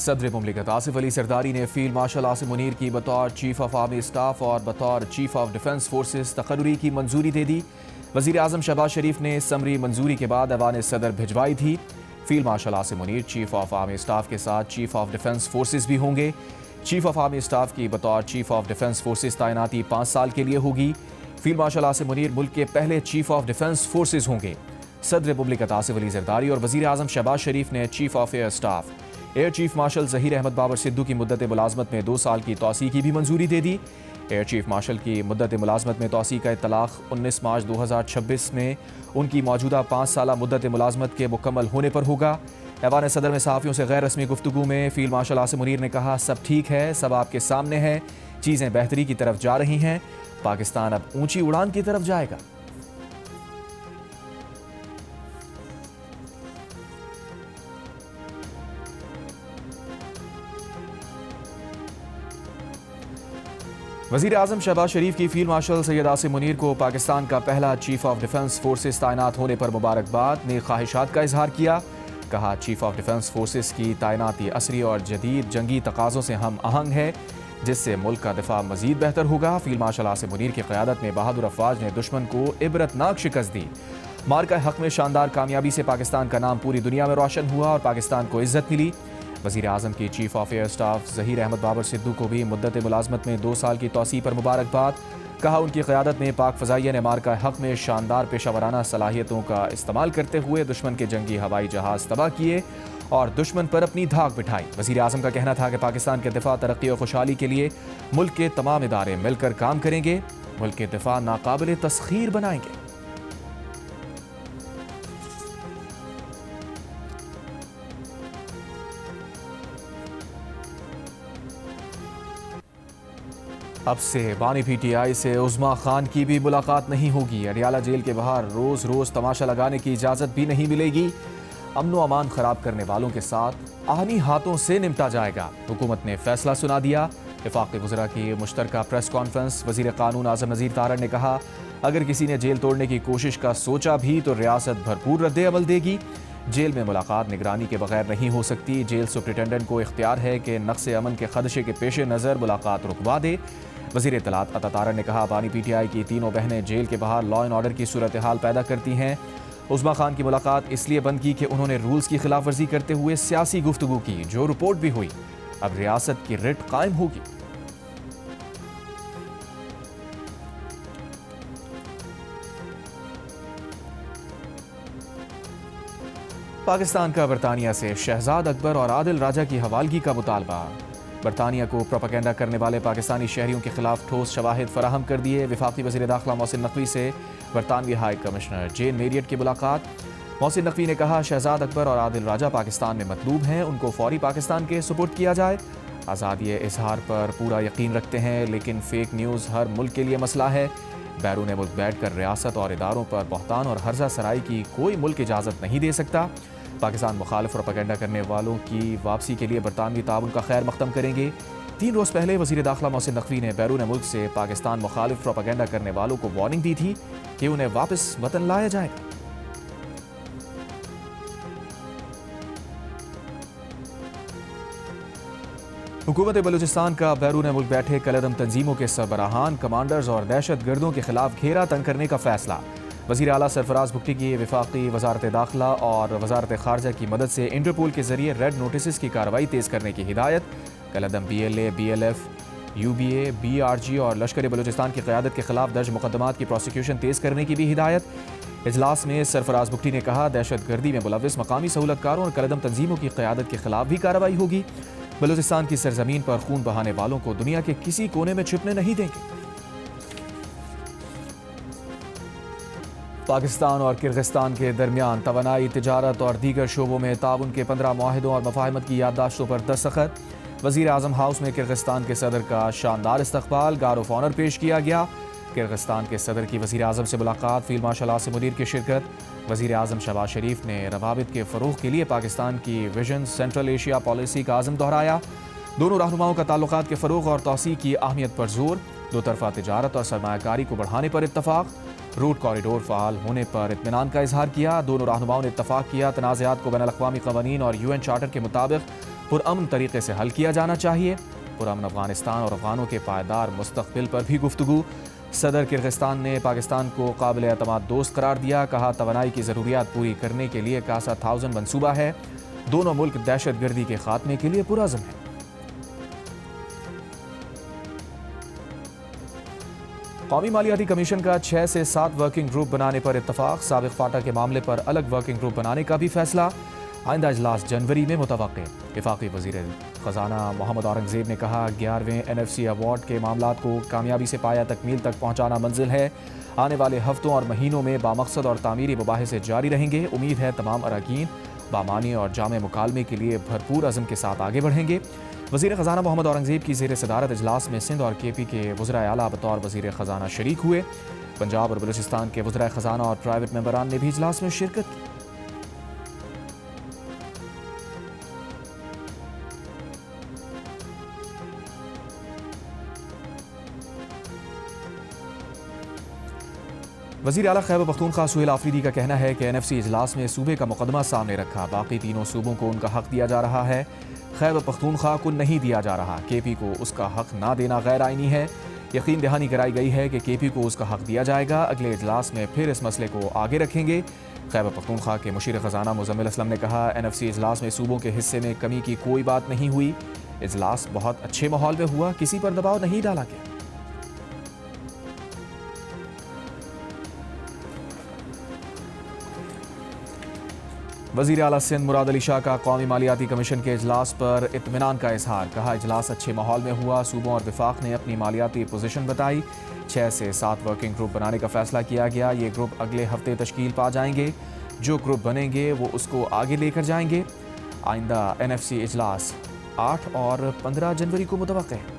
صدر مملکت آصف علی زرداری نے فیلڈ مارشل عاصم منیر کی بطور چیف آف آرمی اسٹاف اور بطور چیف آف ڈیفنس فورسز تقرری کی منظوری دے دی۔ وزیر اعظم شہباز شریف نے سمری منظوری کے بعد ایوان صدر بھجوائی تھی۔ Field marshal Asim Munir chief of army staff کے ساتھ چیف آف ڈیفنس فورسز بھی ہوں گے۔ چیف آف آرمی اسٹاف کی بطور چیف آف ڈیفنس فورسز تعیناتی 5 سال کے لیے ہوگی۔ فیلڈ مارشل عاصم منیر ملک کے پہلے چیف آف ڈیفنس فورسز ہوں گے۔ صدر مملکت آصف علی زرداری اور وزیر اعظم شہباز شریف نے chief of air staff air chief marshal Zaheer Ahmed Babar Sidhu کی مدت ملازمت میں 2 سال کی توسیع کی بھی منظوری دے دی۔ ایئر چیف مارشل کی مدت ملازمت میں توسیع کا اطلاق 19 مارچ 2026 میں ان کی موجودہ 5 سالہ مدت ملازمت کے مکمل ہونے پر ہوگا۔ ایوان صدر میں صحافیوں سے غیر رسمی گفتگو میں فیلڈ مارشل عاصم منیر نے کہا، سب ٹھیک ہے، سب آپ کے سامنے ہے، چیزیں بہتری کی طرف جا رہی ہیں، پاکستان اب اونچی اڑان کی طرف جائے گا۔ وزیر اعظم شہباز شریف کی فیلڈ مارشل سید عاصم منیر کو پاکستان کا پہلا چیف آف ڈیفنس فورسز تعینات ہونے پر مبارکباد، نیک خواہشات کا اظہار کیا۔ کہا، چیف آف ڈیفنس فورسز کی تعیناتی عصری اور جدید جنگی تقاضوں سے ہم آہنگ ہے، جس سے ملک کا دفاع مزید بہتر ہوگا۔ فیلڈ مارشل عاصم منیر کی قیادت میں بہادر افواج نے دشمن کو عبرتناک شکست دی۔ مارکہ حق میں شاندار کامیابی سے پاکستان کا نام پوری دنیا میں روشن ہوا اور پاکستان کو عزت ملی۔ وزیر اعظم کی chief of air staff Zaheer Ahmed Babar Sidhu کو بھی مدت ملازمت میں 2 سال کی توسیع پر مبارکباد۔ کہا، ان کی قیادت میں پاک فضائیہ نے مارکہ حق میں شاندار پیشہ ورانہ صلاحیتوں کا استعمال کرتے ہوئے دشمن کے جنگی ہوائی جہاز تباہ کیے اور دشمن پر اپنی دھاک بٹھائی۔ وزیر اعظم کا کہنا تھا کہ پاکستان کے دفاع، ترقی اور خوشحالی کے لیے ملک کے تمام ادارے مل کر کام کریں گے، ملک کے دفاع ناقابل تسخیر بنائیں گے۔ اب سے بانی پی ٹی آئی سے عظما خان کی بھی ملاقات نہیں ہوگی۔ اڈیالہ جیل کے باہر روز روز تماشا لگانے کی اجازت بھی نہیں ملے گی۔ امن و امان خراب کرنے والوں کے ساتھ آہنی ہاتھوں سے نمٹا جائے گا۔ حکومت نے فیصلہ سنا دیا۔ وفاقی وزراء کی مشترکہ پریس کانفرنس۔ وزیر قانون اعظم نذیر تارڑ نے کہا، اگر کسی نے جیل توڑنے کی کوشش کا سوچا بھی تو ریاست بھرپور رد عمل دے گی۔ جیل میں ملاقات نگرانی کے بغیر نہیں ہو سکتی۔ جیل سپرنٹینڈنٹ کو اختیار ہے کہ نقص امن کے خدشے کے پیش نظر ملاقات رکوا دے۔ وزیر اطلاعات عطا تارڑ نے کہا، بانی پی ٹی آئی کی تینوں بہنیں جیل کے باہر لا اینڈ آرڈر کی صورتحال پیدا کرتی ہیں۔ عظما خان کی ملاقات اس لیے بند کی کہ انہوں نے رولز کی خلاف ورزی کرتے ہوئے سیاسی گفتگو کی، جو رپورٹ بھی ہوئی۔ اب ریاست کی رٹ قائم ہوگی۔ پاکستان کا برطانیہ سے شہزاد اکبر اور عادل راجہ کی حوالگی کا مطالبہ۔ برطانیہ کو پروپیگنڈا کرنے والے پاکستانی شہریوں کے خلاف ٹھوس شواہد فراہم کر دیے۔ وفاقی وزیر داخلہ محسن نقوی سے برطانوی ہائی کمشنر جین میریٹ کی ملاقات۔ محسن نقوی نے کہا، شہزاد اکبر اور عادل راجہ پاکستان میں مطلوب ہیں، ان کو فوری پاکستان کے سپرد کیا جائے۔ آزادی اظہار پر پورا یقین رکھتے ہیں، لیکن فیک نیوز ہر ملک کے لیے مسئلہ ہے۔ بیرون ملک بیٹھ کر ریاست اور اداروں پر بہتان اور ہرزہ سرائی کی کوئی ملک اجازت نہیں دے سکتا۔ پاکستان مخالف پروپیگنڈا کرنے والوں کی واپسی کے لیے برطانوی تعاون کا خیر مقدم کریں گے۔ 3 روز پہلے وزیر داخلہ محسن نقوی نے بیرون ملک سے پاکستان مخالف پروپیگنڈا کرنے والوں کو وارننگ دی تھی کہ انہیں واپس وطن لایا جائے گا۔ حکومت بلوچستان کا بیرون ملک بیٹھے کالعدم تنظیموں کے سربراہان، کمانڈرز اور دہشت گردوں کے خلاف گھیرا تنگ کرنے کا فیصلہ۔ وزیر اعلیٰ سرفراز بگٹی کی وفاقی وزارت داخلہ اور وزارت خارجہ کی مدد سے انٹرپول کے ذریعے ریڈ نوٹسز کی کارروائی تیز کرنے کی ہدایت۔ کالعدم B L A, B L F, U B A, B R G اور لشکر بلوچستان کی قیادت کے خلاف درج مقدمات کی پروسیکیوشن تیز کرنے کی بھی ہدایت۔ اجلاس میں سرفراز بگٹی نے کہا، دہشت گردی میں ملوث مقامی سہولت کاروں اور کالعدم تنظیموں کی قیادت کے خلاف بھی کارروائی ہوگی۔ بلوچستان کی سرزمین پر خون بہانے والوں کو دنیا کے کسی کونے میں چھپنے نہیں دیں گے۔ پاکستان اور کرغزستان کے درمیان توانائی، تجارت اور دیگر شعبوں میں تعاون کے 15 معاہدوں اور مفاہمت کی یادداشتوں پر دستخط۔ وزیر اعظم ہاؤس میں کرغزستان کے صدر کا شاندار استقبال، گارڈ آف آنر پیش کیا گیا۔ کرغزستان کے صدر کی وزیر اعظم سے ملاقات، فیلڈ مارشل عاصم منیر کی شرکت۔ وزیر اعظم شہباز شریف نے روابط کے فروغ کے لیے پاکستان کی ویژن سینٹرل ایشیا پالیسی کا عزم دہرایا۔ دونوں رہنماؤں کا تعلقات کے فروغ اور توسیع کی اہمیت پر زور۔ دو طرفہ تجارت اور سرمایہ کاری کو بڑھانے پر اتفاق۔ روٹ کوریڈور فعال ہونے پر اطمینان کا اظہار کیا۔ دونوں رہنماؤں نے اتفاق کیا تنازعات کو بین الاقوامی قوانین اور UN چارٹر کے مطابق پرامن طریقے سے حل کیا جانا چاہیے۔ پرامن افغانستان اور افغانوں کے پائیدار مستقبل پر بھی گفتگو۔ صدر کرغزستان نے پاکستان کو قابل اعتماد دوست قرار دیا، کہا توانائی کی ضروریات پوری کرنے کے لیے کاسا 1000 منصوبہ ہے، دونوں ملک دہشت گردی کے خاتمے کے لیے پرعزم ہیں۔ قومی مالیاتی کمیشن کا 6 سے 7 ورکنگ گروپ بنانے پر اتفاق، سابق فاٹا کے معاملے پر الگ ورکنگ گروپ بنانے کا بھی فیصلہ، آئندہ اجلاس جنوری میں متوقع۔ وفاقی وزیر خزانہ محمد اورنگزیب نے کہا 11ویں NFC ایوارڈ کے معاملات کو کامیابی سے پایہ تکمیل تک پہنچانا منزل ہے، آنے والے ہفتوں اور مہینوں میں بامقصد اور تعمیری مباحث جاری رہیں گے، امید ہے تمام اراکین بامعنی اور جامع مکالمے کے لیے بھرپور عزم کے ساتھ آگے بڑھیں گے۔ وزیر خزانہ محمد اورنگزیب کی زیر صدارت اجلاس میں سندھ اور KP کے وزرائے اعلیٰ بطور وزیر خزانہ شریک ہوئے۔ پنجاب اور بلوچستان کے وزرائے خزانہ اور پرائیویٹ ممبران نے بھی اجلاس میں شرکت کی۔ وزیر اعلیٰ خیبر پختونخوا سہیل آفریدی کا کہنا ہے کہ NFC اجلاس میں صوبے کا مقدمہ سامنے رکھا، باقی تینوں صوبوں کو ان کا حق دیا جا رہا ہے، خیبر پختونخوا کو نہیں دیا جا رہا۔ KP کو اس کا حق نہ دینا غیر آئینی ہے، یقین دہانی کرائی گئی ہے کہ KP کو اس کا حق دیا جائے گا، اگلے اجلاس میں پھر اس مسئلے کو آگے رکھیں گے۔ خیبر پختونخوا کے مشیر خزانہ مزمل اسلم نے کہا NFC اجلاس میں صوبوں کے حصے میں کمی کی کوئی بات نہیں ہوئی، اجلاس بہت اچھے ماحول میں ہوا، کسی پر دباؤ نہیں ڈالا گیا۔ وزیر اعلیٰ سندھ مراد علی شاہ کا قومی مالیاتی کمیشن کے اجلاس پر اطمینان کا اظہار، کہا اجلاس اچھے ماحول میں ہوا، صوبوں اور وفاق نے اپنی مالیاتی پوزیشن بتائی، 6 سے 7 ورکنگ گروپ بنانے کا فیصلہ کیا گیا، یہ گروپ اگلے ہفتے تشکیل پا جائیں گے، جو گروپ بنیں گے وہ اس کو آگے لے کر جائیں گے۔ آئندہ NFC اجلاس 8 اور 15 جنوری کو متوقع ہے۔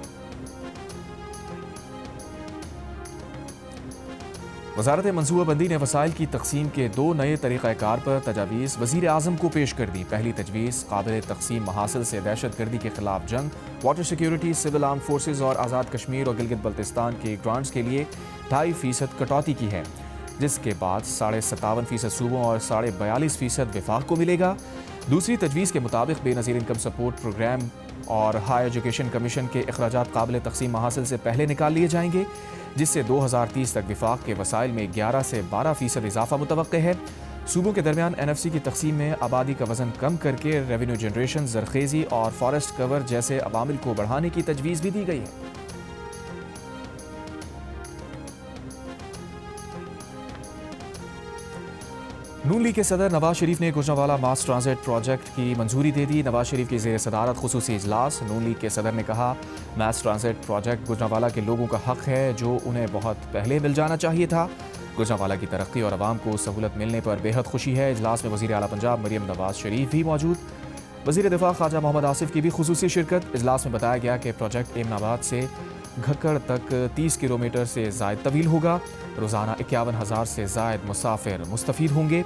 وزارت منصوبہ بندی نے وسائل کی تقسیم کے 2 نئے طریقہ کار پر تجاویز وزیر اعظم کو پیش کر دی۔ پہلی تجویز قابل تقسیم محاصل سے دہشت گردی کے خلاف جنگ، water security, civil arm forces اور آزاد کشمیر اور گلگت بلتستان کے گرانٹس کے لیے 2.5% کٹوتی کی ہے، جس کے بعد 57.5% صوبوں اور 42.5% وفاق کو ملے گا۔ دوسری تجویز کے مطابق بے نظیر انکم سپورٹ پروگرام اور ہائی ایجوکیشن کمیشن کے اخراجات قابل تقسیم محاصل سے پہلے نکال لیے جائیں گے، جس سے 2030 تک وفاق کے وسائل میں 11 سے 12% اضافہ متوقع ہے۔ صوبوں کے درمیان NFC کی تقسیم میں آبادی کا وزن کم کر کے ریونیو جنریشن، زرخیزی اور فارسٹ کور جیسے عوامل کو بڑھانے کی تجویز بھی دی گئی ہے۔ نون لیگ کے صدر نواز شریف نے گوجرانوالہ ماس ٹرانزٹ پروجیکٹ کی منظوری دے دی۔ نواز شریف کی زیر صدارت خصوصی اجلاس، نون لیگ کے صدر نے کہا ماس ٹرانزٹ پروجیکٹ گوجرانوالہ کے لوگوں کا حق ہے جو انہیں بہت پہلے مل جانا چاہیے تھا۔ گوجرانوالہ کی ترقی اور عوام کو سہولت ملنے پر بے حد خوشی ہے۔ اجلاس میں وزیر اعلیٰ پنجاب مریم نواز شریف بھی موجود، وزیر دفاع خواجہ محمد آصف کی بھی خصوصی شرکت۔ اجلاس میں بتایا گیا کہ پروجیکٹ ایمن آباد سے گھکڑ تک 30 کلومیٹر سے زائد طویل ہوگا، روزانہ 51,000 سے زائد مسافر مستفید ہوں گے۔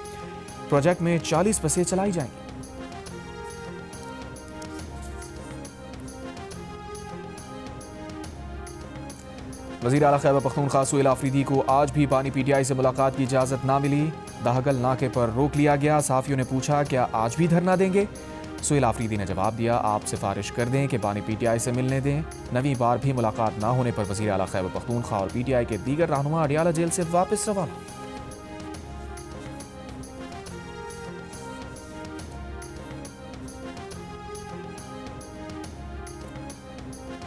پروجیکٹ میں 40 بسیں چلائی جائیں گی۔ وزیر اعلیٰ خیبر پختونخوا سہیل آفریدی کو آج بھی بانی PTI سے ملاقات کی اجازت نہ ملی، دہگل ناکے پر روک لیا گیا۔ صحافیوں نے پوچھا کیا آج بھی دھرنا دیں گے؟ سہیل آفریدی نے جواب دیا آپ سفارش کر دیں کہ بانی PTI سے ملنے دیں۔ 9ویں بار بھی ملاقات نہ ہونے پر وزیر اعلیٰ خیبر پختونخوا اور PTI کے دیگر رہنما اڈیالہ جیل سے واپس روانہ۔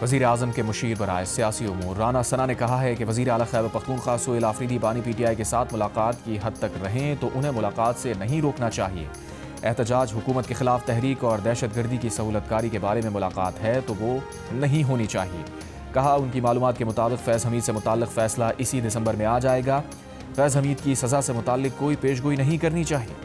وزیر اعظم کے مشیر برائے سیاسی امور رانا ثنا نے کہا ہے کہ وزیر اعلیٰ خیبر پختونخوا سہیل آفریدی بانی PTI کے ساتھ ملاقات کی حد تک رہیں تو انہیں ملاقات سے نہیں روکنا چاہیے۔ احتجاج، حکومت کے خلاف تحریک اور دہشت گردی کی سہولت کاری کے بارے میں ملاقات ہے تو وہ نہیں ہونی چاہیے۔ کہا ان کی معلومات کے مطابق فیض حمید سے متعلق فیصلہ اسی دسمبر میں آ جائے گا۔ فیض حمید کی سزا سے متعلق کوئی پیشگوئی نہیں کرنی چاہیے۔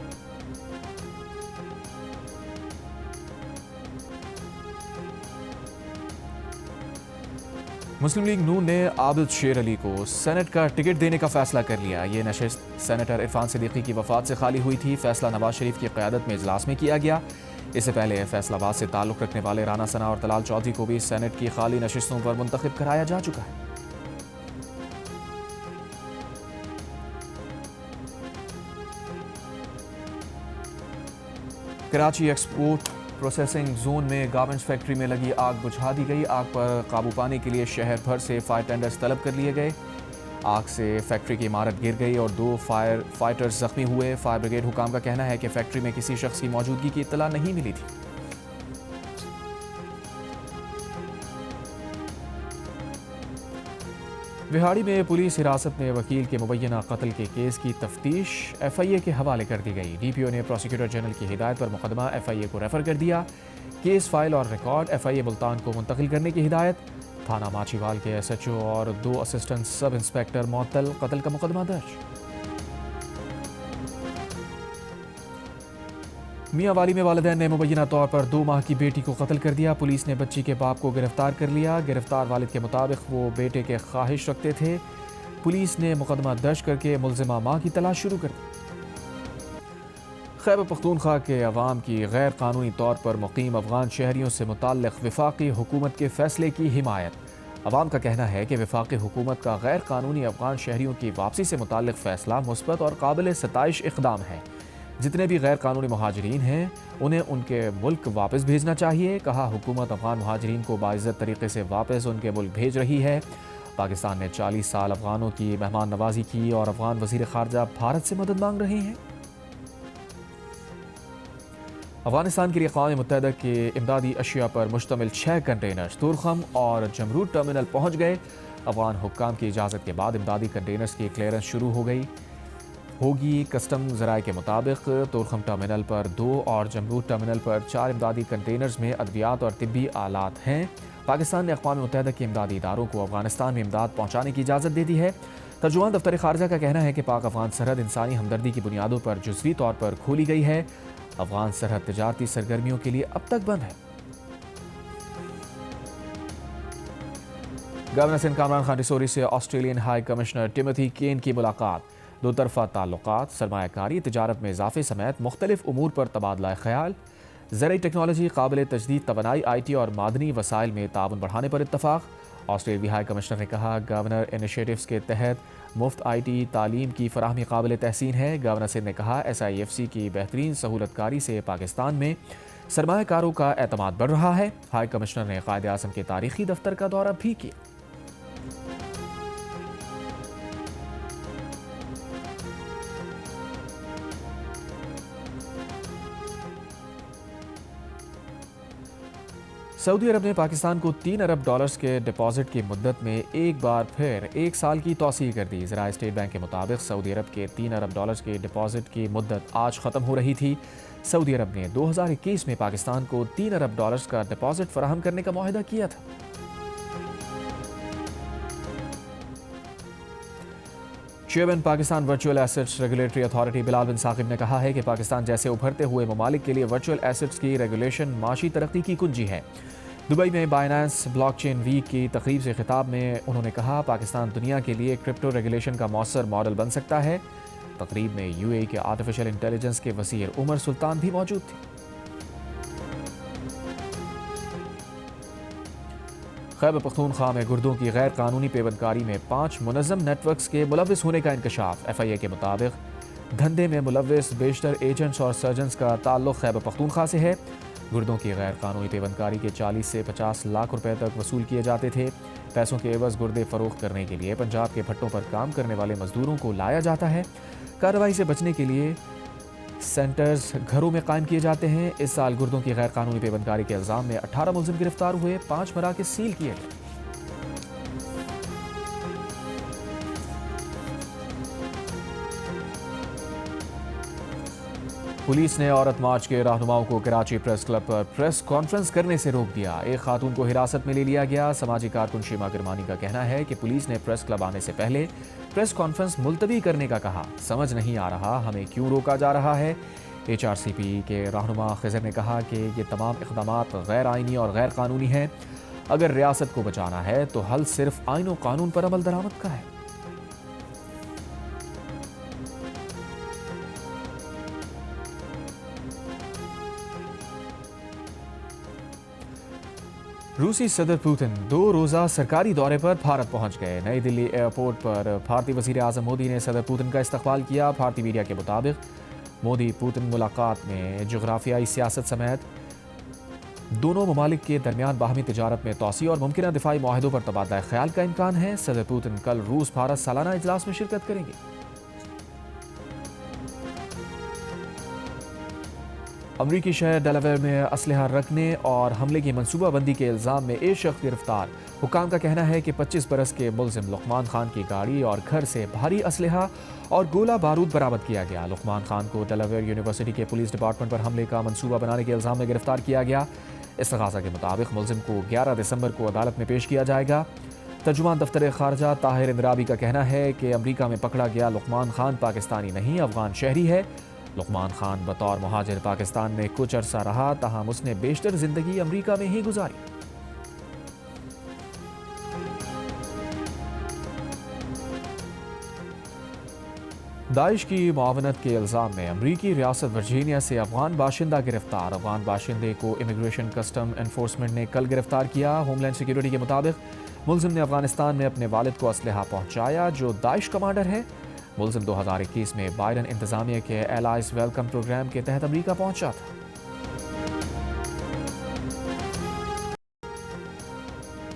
مسلم لیگ نون نے عابد شیر علی کو سینٹ کا ٹکٹ دینے کا فیصلہ کر لیا۔ یہ نشست سینیٹر عرفان صدیقی کی وفات سے خالی ہوئی تھی۔ فیصلہ نواز شریف کی قیادت میں اجلاس میں کیا گیا۔ اس سے پہلے فیصل آباد سے تعلق رکھنے والے رانا ثنا اور طلال چودھری کو بھی سینٹ کی خالی نشستوں پر منتخب کرایا جا چکا ہے۔ کراچی ایکسپورٹ پروسیسنگ زون میں گارمنٹس فیکٹری میں لگی آگ بجھا دی گئی۔ آگ پر قابو پانے کے لیے شہر بھر سے فائر ٹینڈرز طلب کر لیے گئے۔ آگ سے فیکٹری کی عمارت گر گئی اور 2 فائر فائٹرز زخمی ہوئے۔ فائر بریگیڈ حکام کا کہنا ہے کہ فیکٹری میں کسی شخص کی موجودگی کی اطلاع نہیں ملی تھی۔ وہاڑی میں پولیس حراست میں وکیل کے مبینہ قتل کے کیس کی تفتیش ایف آئی اے کے حوالے کر دی گئی۔ ڈی پی او نے پروسیکیوٹر جنرل کی ہدایت پر مقدمہ ایف آئی اے کو ریفر کر دیا۔ کیس فائل اور ریکارڈ ایف آئی اے ملتان کو منتقل کرنے کی ہدایت۔ تھانہ ماچھیوال کے ایس ایچ او اور 2 اسسٹنٹ سب انسپیکٹر معطل، قتل کا مقدمہ درج۔ میاں والی میں والدین نے مبینہ طور پر 2 ماہ کی بیٹی کو قتل کر دیا۔ پولیس نے بچی کے باپ کو گرفتار کر لیا۔ گرفتار والد کے مطابق وہ بیٹے کے خواہش رکھتے تھے۔ پولیس نے مقدمہ درج کر کے ملزمہ ماں کی تلاش شروع کر دی۔ خیبر پختونخوا کے عوام کی غیر قانونی طور پر مقیم افغان شہریوں سے متعلق وفاقی حکومت کے فیصلے کی حمایت۔ عوام کا کہنا ہے کہ وفاقی حکومت کا غیر قانونی افغان شہریوں کی واپسی سے متعلق فیصلہ مثبت اور قابل ستائش اقدام ہے۔ جتنے بھی غیر قانونی مہاجرین ہیں انہیں ان کے ملک واپس بھیجنا چاہیے۔ کہا حکومت افغان مہاجرین کو باعزت طریقے سے واپس ان کے ملک بھیج رہی ہے۔ پاکستان نے 40 سال افغانوں کی مہمان نوازی کی اور افغان وزیر خارجہ بھارت سے مدد مانگ رہے ہیں۔ افغانستان کے لیے اقوام متحدہ کے امدادی اشیاء پر مشتمل 6 کنٹینرز تورخم اور جمرود ٹرمینل پہنچ گئے۔ افغان حکام کی اجازت کے بعد امدادی کنٹینرز کی کلیئرنس شروع ہوگی۔ کسٹم ذرائع کے مطابق تورخم ٹرمینل پر 2 اور جمرود ٹرمینل پر 4 امدادی کنٹینرز میں ادویات اور طبی آلات ہیں۔ پاکستان نے اقوام متحدہ کے امدادی اداروں کو افغانستان میں امداد پہنچانے کی اجازت دے دی ہے۔ ترجمان دفتر خارجہ کا کہنا ہے کہ پاک افغان سرحد انسانی ہمدردی کی بنیادوں پر جزوی طور پر کھولی گئی ہے۔ افغان سرحد تجارتی سرگرمیوں کے لیے اب تک بند ہے۔ گورنر سندھ کامران خان ڈسوری سے آسٹریلین ہائی کمشنر ٹیموتھی کین کی ملاقات۔ 2 طرفہ تعلقات، سرمایہ کاری، تجارت میں اضافے سمیت مختلف امور پر تبادلہ خیال۔ زرعی ٹیکنالوجی، قابل تجدید توانائی، آئی ٹی اور معدنی وسائل میں تعاون بڑھانے پر اتفاق۔ آسٹریلوی ہائی کمشنر نے کہا گورنر انیشیٹوز کے تحت مفت آئی ٹی تعلیم کی فراہمی قابل تحسین ہے۔ گورنر سندھ نے کہا ایس آئی ایف سی کی بہترین سہولت کاری سے پاکستان میں سرمایہ کاروں کا اعتماد بڑھ رہا ہے۔ ہائی کمشنر نے قائد اعظم کے تاریخی دفتر کا دورہ بھی کیا۔ سعودی عرب نے پاکستان کو $3 ارب کے ڈپازٹ کی مدت میں ایک بار پھر 1 سال کی توسیع کر دی۔ ذرائع اسٹیٹ بینک کے مطابق سعودی عرب کے $3 ارب کے ڈپازٹ کی مدت آج ختم ہو رہی تھی۔ سعودی عرب نے 2021 میں پاکستان کو $3 ارب کا ڈپازٹ فراہم کرنے کا معاہدہ کیا تھا۔ Chairman Pakistan virtual assets regulatory authority Bilal bin Saqib نے کہا ہے کہ پاکستان جیسے ابھرتے ہوئے ممالک کے لیے ورچوئل ایسٹس کی ریگولیشن معاشی ترقی کی کنجی ہے۔ دبئی میں بائنانس بلاک چین ویک کی تقریب سے خطاب میں انہوں نے کہا پاکستان دنیا کے لیے کرپٹو ریگولیشن کا مؤثر ماڈل بن سکتا ہے۔ تقریب میں یو اے کے آرٹیفیشل انٹیلیجنس کے وزیر عمر سلطان بھی موجود تھے۔ خیبر پختونخوا میں گردوں کی غیر قانونی پیوندکاری میں 5 منظم نیٹ ورکس کے ملوث ہونے کا انکشاف۔ ایف آئی اے کے مطابق دھندے میں ملوث بیشتر ایجنٹس اور سرجنز کا تعلق خیبر پختونخوا سے ہے۔ گردوں کی غیر قانونی پیوندکاری کے 40 سے 50 لاکھ روپے تک وصول کیے جاتے تھے۔ پیسوں کے عوض گردے فروخت کرنے کے لیے پنجاب کے بھٹوں پر کام کرنے والے مزدوروں کو لایا جاتا ہے۔ کارروائی سے بچنے کے لیے سینٹرز گھروں میں قائم کیے جاتے ہیں۔ اس سال گردوں کی غیر قانونی پیوندکاری کے الزام میں 18 ملزم گرفتار ہوئے، 5 مراکز سیل کیے گئے۔ پولیس نے عورت مارچ کے رہنماؤں کو کراچی پریس کلب پر پریس کانفرنس کرنے سے روک دیا۔ ایک خاتون کو حراست میں لے لیا گیا۔ سماجی کارکن شیما کرمانی کا کہنا ہے کہ پولیس نے پریس کلب آنے سے پہلے پریس کانفرنس ملتوی کرنے کا کہا۔ سمجھ نہیں آ رہا ہمیں کیوں روکا جا رہا ہے۔ ایچ آر سی پی کے رہنما خضر نے کہا کہ یہ تمام اقدامات غیر آئینی اور غیر قانونی ہیں۔ اگر ریاست کو بچانا ہے تو حل صرف آئین و قانون پر عمل درآمد کا ہے۔ روسی صدر پوتن 2 روزہ سرکاری دورے پر بھارت پہنچ گئے۔ نئی دلی ایئرپورٹ پر بھارتی وزیر اعظم مودی نے صدر پوتن کا استقبال کیا۔ بھارتی میڈیا کے مطابق مودی پوتن ملاقات میں جغرافیائی سیاست سمیت دونوں ممالک کے درمیان باہمی تجارت میں توسیع اور ممکنہ دفاعی معاہدوں پر تبادلہ خیال کا امکان ہے۔ صدر پوتن کل روس بھارت سالانہ اجلاس میں شرکت کریں گے۔ امریکی شہر ڈیلاویئر میں اسلحہ رکھنے اور حملے کی منصوبہ بندی کے الزام میں ایک شخص گرفتار۔ حکام کا کہنا ہے کہ 25 برس کے ملزم لقمان خان کی گاڑی اور گھر سے بھاری اسلحہ اور گولہ بارود برآمد کیا گیا۔ لقمان خان کو ڈیلاویئر یونیورسٹی کے پولیس ڈپارٹمنٹ پر حملے کا منصوبہ بنانے کے الزام میں گرفتار کیا گیا۔ استغاثہ کے مطابق ملزم کو 11 دسمبر کو عدالت میں پیش کیا جائے گا۔ ترجمان دفتر خارجہ طاہر اندرابی کا کہنا ہے کہ امریکہ میں پکڑا گیا لقمان خان پاکستانی نہیں، افغان شہری ہے۔ لقمان خان بطور مہاجر پاکستان میں کچھ عرصہ رہا، تاہم اس نے بیشتر زندگی امریکہ میں ہی گزاری۔ داعش کی معاونت کے الزام میں امریکی ریاست ورجینیا سے افغان باشندہ گرفتار۔ افغان باشندے کو امیگریشن کسٹم انفورسمنٹ نے کل گرفتار کیا۔ ہوم لینڈ سیکیورٹی کے مطابق ملزم نے افغانستان میں اپنے والد کو اسلحہ پہنچایا جو داعش کمانڈر ہے۔ ملزم 2021 میں بائیڈن انتظامیہ کے ایلائز ویلکم پروگرام کے تحت امریکہ پہنچا تھا۔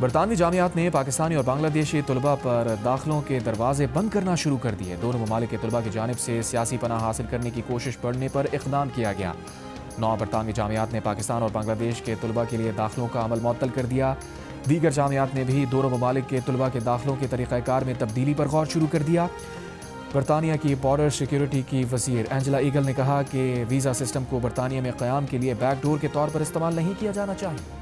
برطانوی جامعات نے پاکستانی اور بنگلہ دیشی طلباء پر داخلوں کے دروازے بند کرنا شروع کر دیے۔ دونوں ممالک کے طلباء کی جانب سے سیاسی پناہ حاصل کرنے کی کوشش بڑھنے پر اقدام کیا گیا۔ 9 برطانوی جامعات نے پاکستان اور بنگلہ دیش کے طلباء کے لیے داخلوں کا عمل معطل کر دیا۔ دیگر جامعات نے بھی دونوں ممالک کے طلباء کے داخلوں کے طریقہ کار میں تبدیلی پر غور شروع کر دیا۔ برطانیہ کی بارڈر سیکیورٹی کی وزیر اینجلا ایگل نے کہا کہ ویزا سسٹم کو برطانیہ میں قیام کے لیے بیک ڈور کے طور پر استعمال نہیں کیا جانا چاہیے۔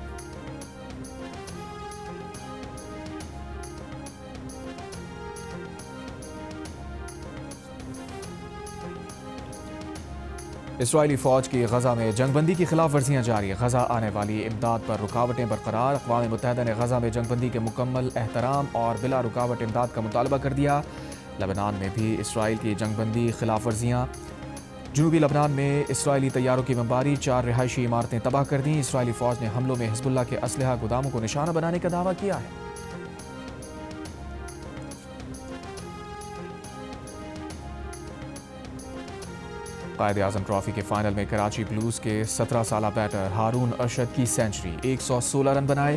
اسرائیلی فوج کی غزہ میں جنگ بندی کی خلاف ورزیاں جاری۔ غزہ آنے والی امداد پر رکاوٹیں برقرار۔ اقوام متحدہ نے غزہ میں جنگ بندی کے مکمل احترام اور بلا رکاوٹ امداد کا مطالبہ کر دیا۔ لبنان میں بھی اسرائیل کی جنگ بندی خلاف ورزیاں۔ جنوبی لبنان میں اسرائیلی طیاروں کی بمباری، 4 رہائشی عمارتیں تباہ کر دیں۔ اسرائیلی فوج نے حملوں میں حزب اللہ کے اسلحہ گوداموں کو نشانہ بنانے کا دعویٰ کیا ہے۔ قائد اعظم ٹرافی کے فائنل میں کراچی بلوز کے 17 سالہ بیٹر ہارون ارشد کی سینچری، 116 رن بنائے۔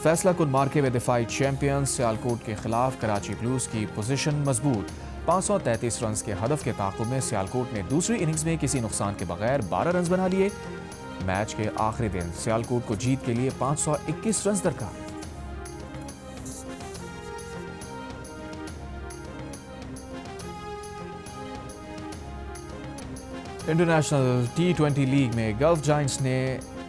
فیصلہ کن مارکے میں دفاعی چیمپئن سیالکوٹ کے خلاف کراچی بلوز کی پوزیشن مضبوط۔ 533 رنز کے ہدف کے تعاقب میں سیالکوٹ نے دوسری اننگز میں کسی نقصان کے بغیر 12 رنز بنا لیے۔ میچ کے آخری دن سیالکوٹ کو جیت کے لیے 521 رنز درکار۔ انٹرنیشنل T20 لیگ میں گلف جائنٹس نے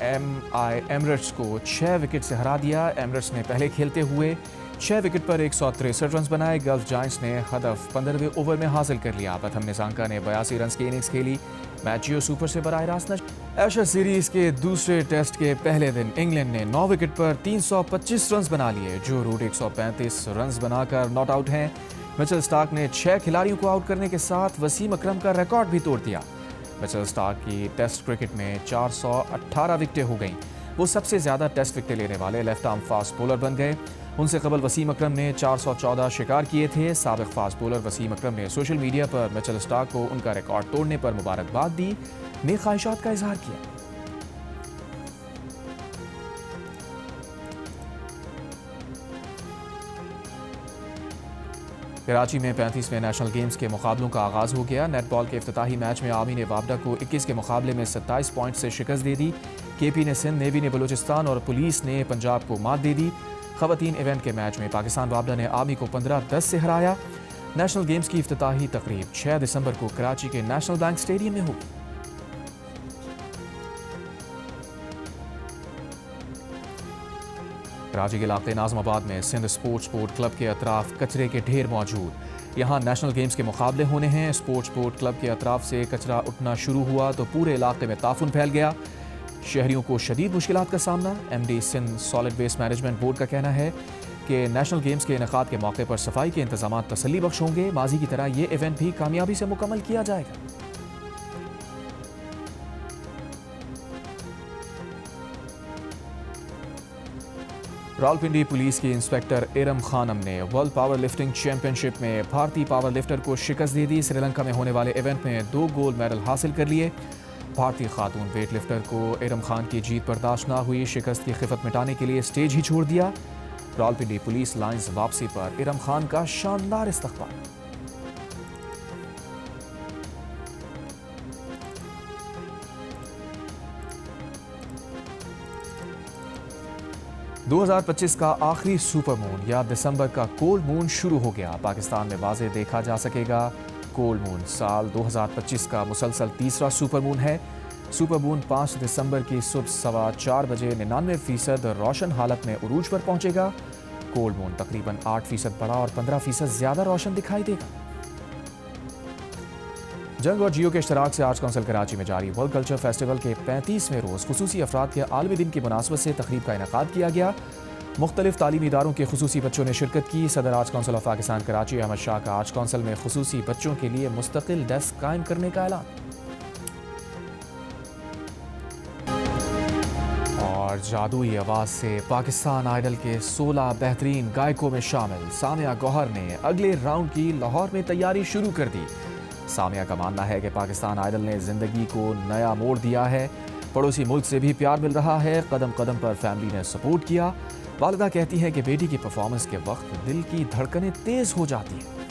ایمریٹس کو 6 وکٹ سے ہرا دیا۔ ایمریٹس نے پہلے کھیلتے ہوئے 6 وکٹ پر 163 رنز بنائے۔ گلف جائنٹس نے ہدف 15ویں اوور میں حاصل کر لیا۔ پرتھم نسانکا نے 82 رنز کی اننگز کھیلی۔ میچ جیو سپر سے براہ راست ایشز سیریز کے دوسرے ٹیسٹ کے پہلے دن انگلینڈ نے 9 وکٹ پر 325 رنز بنا لیے۔ جو روٹ 135 رنز بنا کر ناٹ آؤٹ ہیں۔ مچل سٹارک نے 6 کھلاڑیوں کو آؤٹ کرنے کے ساتھ وسیم اکرم کا ریکارڈ بھی توڑ دیا۔ مچل سٹارک کی ٹیسٹ کرکٹ میں 418 وکٹیں ہو گئیں۔ وہ سب سے زیادہ ٹیسٹ وکٹیں لینے والے لیفٹ آرم فاسٹ بولر بن گئے۔ ان سے قبل وسیم اکرم نے 414 شکار کیے تھے۔ سابق فاسٹ بولر وسیم اکرم نے سوشل میڈیا پر مچل سٹارک کو ان کا ریکارڈ توڑنے پر مبارکباد دی، نیک خواہشات کا اظہار کیا۔ کراچی میں 35ویں نیشنل گیمز کے مقابلوں کا آغاز ہو گیا۔ نیٹ بال کے افتتاحی میچ میں آرمی نے وابڈا کو 21 کے مقابلے میں 27 پوائنٹ سے شکست دے دی۔ کے پی نے سندھ، نیوی نے بلوچستان اور پولیس نے پنجاب کو مات دے دی۔ خواتین ایونٹ کے میچ میں پاکستان وابڈا نے آرمی کو 15-10 سے ہرایا۔ نیشنل گیمز کی افتتاحی تقریب 6 دسمبر کو کراچی کے نیشنل بینک اسٹیڈیم میں ہوگی۔ کراچی کے علاقے ناظم آباد میں سندھ سپورٹس بورڈ کلب کے اطراف کچرے کے ڈھیر موجود۔ یہاں نیشنل گیمز کے مقابلے ہونے ہیں۔ سپورٹس بورڈ کلب کے اطراف سے کچرا اٹھنا شروع ہوا تو پورے علاقے میں تعفن پھیل گیا۔ شہریوں کو شدید مشکلات کا سامنا۔ M D Sindh solid waste management board کا کہنا ہے کہ نیشنل گیمز کے انعقاد کے موقع پر صفائی کے انتظامات تسلی بخش ہوں گے۔ ماضی کی طرح یہ ایونٹ بھی کامیابی سے مکمل کیا جائے گا۔ راولپنڈی پولیس کی انسپکٹر ارم خانم نے ورلڈ پاور لفٹنگ چیمپئن شپ میں بھارتی پاور لفٹر کو شکست دے دی۔ سری لنکا میں ہونے والے ایونٹ میں 2 گولڈ میڈل حاصل کر لیے۔ بھارتی خاتون ویٹ لفٹر کو ارم خان کی جیت برداشت نہ ہوئی، شکست کی خفت مٹانے کے لیے اسٹیج ہی چھوڑ دیا۔ راولپنڈی پولیس لائنز واپسی پر ارم خان کا شاندار استقبال۔ 2025 کا آخری سپر مون یا دسمبر کا کولڈ مون شروع ہو گیا۔ پاکستان میں واضح دیکھا جا سکے گا کولڈ مون سال 2025 کا مسلسل تیسرا سپر مون ہے۔ سپر مون 5 دسمبر کی صبح 4:15 بجے 99% روشن حالت میں عروج پر پہنچے گا۔ کولڈ مون تقریباً 8% بڑا اور 15% زیادہ روشن دکھائی دے گا۔ جنگ اور جیو کے اشتراک سے آرٹس کونسل کراچی میں جاری ورلڈ کلچر فیسٹیول کے 35ویں روز خصوصی افراد کے عالمی دن کی مناسبت سے تقریب کا انعقاد کیا گیا۔ مختلف تعلیمی اداروں کے خصوصی بچوں نے شرکت کی۔ صدر arts council of Pakistan Karachi Ahmed Shah کا آرٹس کونسل میں خصوصی بچوں کے لیے مستقل ڈیسک قائم کرنے کا اعلان۔ اور جادوئی آواز سے پاکستان آئیڈل کے 16 بہترین گائکوں میں شامل سامیہ گوہر نے اگلے راؤنڈ کی لاہور میں تیاری شروع کر دی۔ سامیہ کا ماننا ہے کہ پاکستان آئیڈل نے زندگی کو نیا موڑ دیا ہے، پڑوسی ملک سے بھی پیار مل رہا ہے، قدم قدم پر فیملی نے سپورٹ کیا۔ والدہ کہتی ہے کہ بیٹی کی پرفارمنس کے وقت دل کی دھڑکنیں تیز ہو جاتی ہیں۔